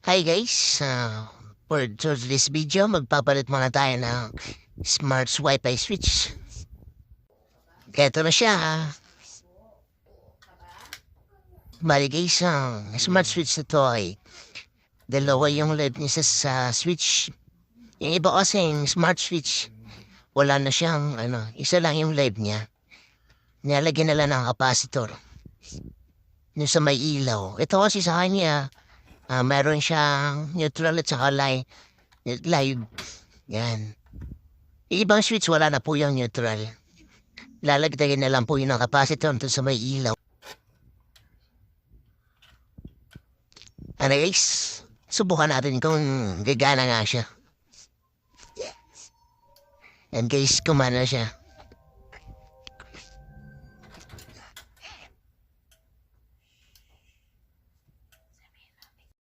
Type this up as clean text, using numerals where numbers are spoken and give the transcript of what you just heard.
Hi guys, for this video, magpapalit muna tayo ng smart Wi-Fi switch. Ito na siya. Bali guys, ang smart switch na to ay dalawa yung LED niya sa switch. Yung iba kasing smart switch, wala na siyang, isa lang yung LED niya. Nilalagyan na lang ng capacitor. Yung sa may ilaw. Ito kasi sa kanya, meron siyang neutral at saka live. Yan. Yung ibang switch, wala na po yung neutral. Lalagdagan na lang po yun ng capacitor dun sa may ilaw. Ano guys, subukan natin kung gagana nga siya. And guys, kumana siya.